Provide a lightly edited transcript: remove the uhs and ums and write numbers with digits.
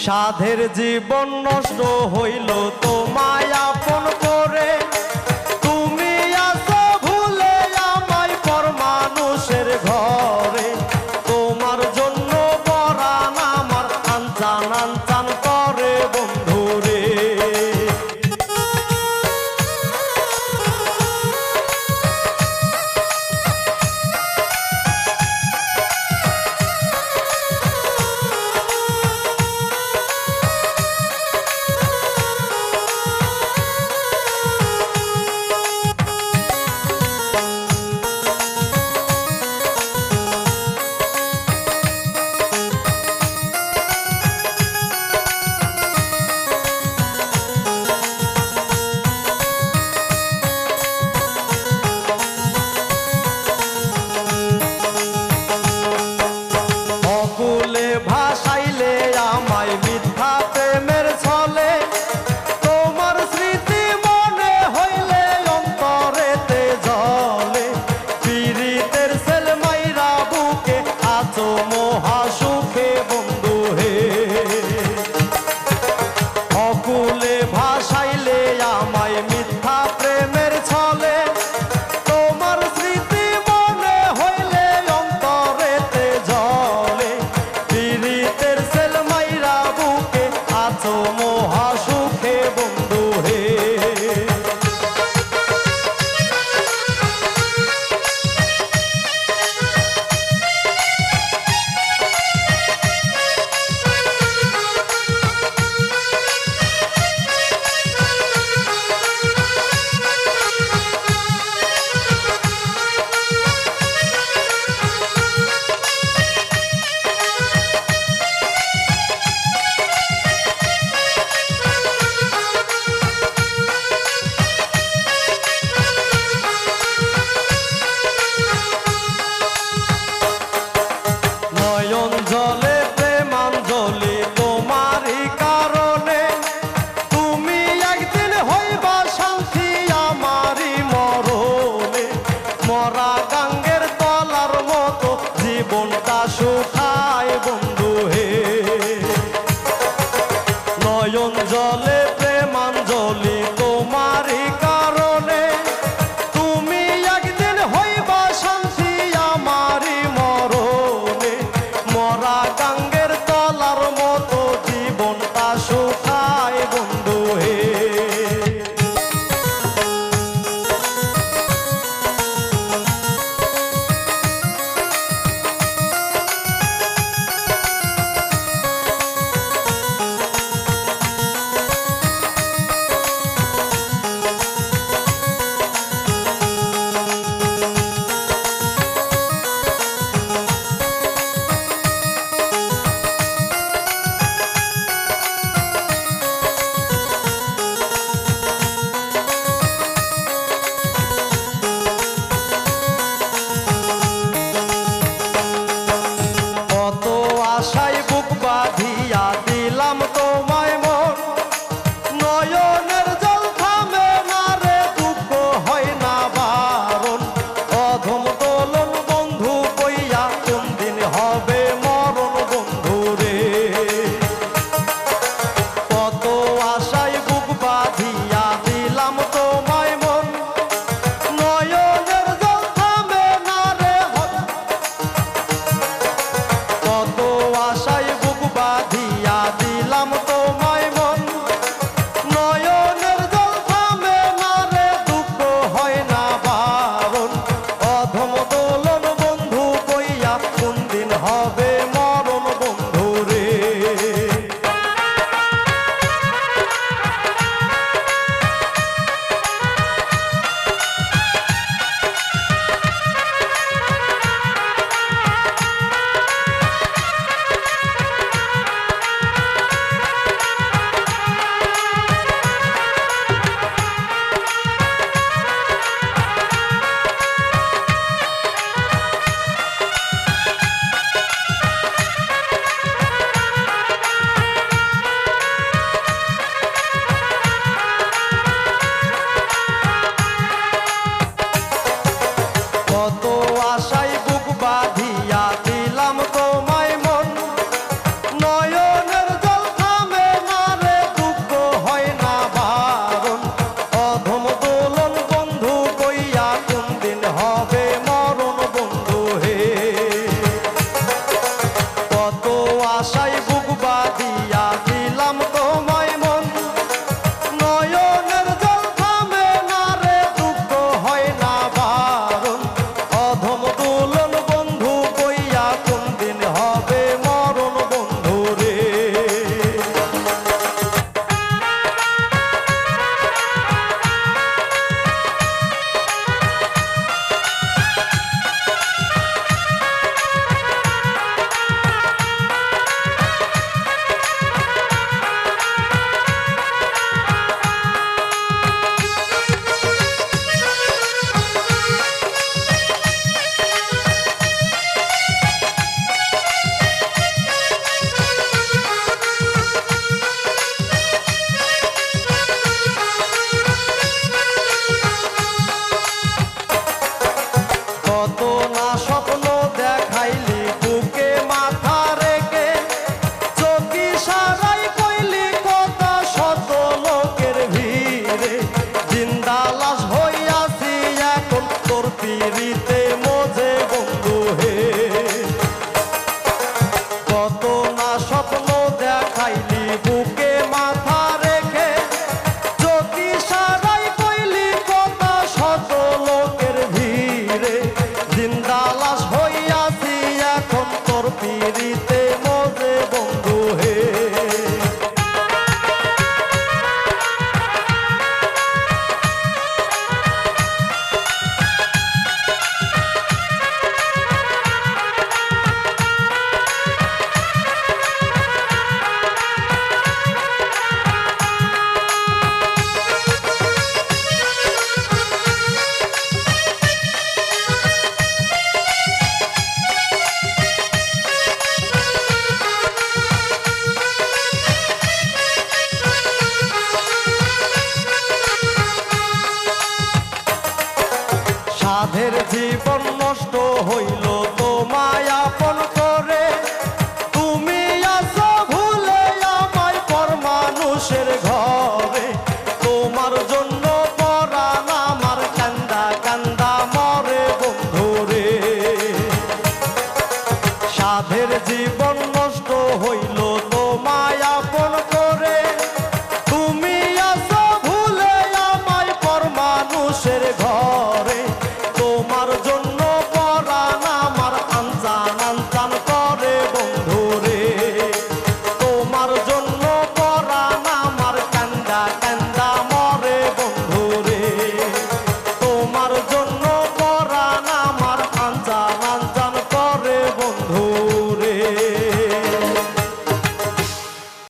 সাধের জীবন নষ্ট হইল তোমায় আপন করে, তুমি আসো ভুলে আমায় পর মানুষের ঘরে। তোমার জন্য পরাণ আমার আনচান আনচান করে বন্ধুরে। ভালোবাসায় বুক বাঁধিয়া দিলাম তোমায় মন নয়নের জল থামে না রে দুঃখ হয় না বারণ অধম দুলন বন্ধু কইয়া কোন দিন হবে মরণ বন্ধু রে কত না স্বপ্ন দেখাইলি বুকে মাথা রেখে চোখি সারাই কইলি কথা শত লোকের ভিড়ে জিন্দা লাশ হইয়াছি এখন তোর পিড়িতে মজে বন্ধু হে কত না স্বপ্ন দেখাইলি বুকে মাথা রেখে চোখি সারাই কইলি কথা শত লোকের ভিড়ে জিন্দা লাশ হইয়াছি এখন তোর পিড়িতে মজে বন্ধু হে সাধের জীবন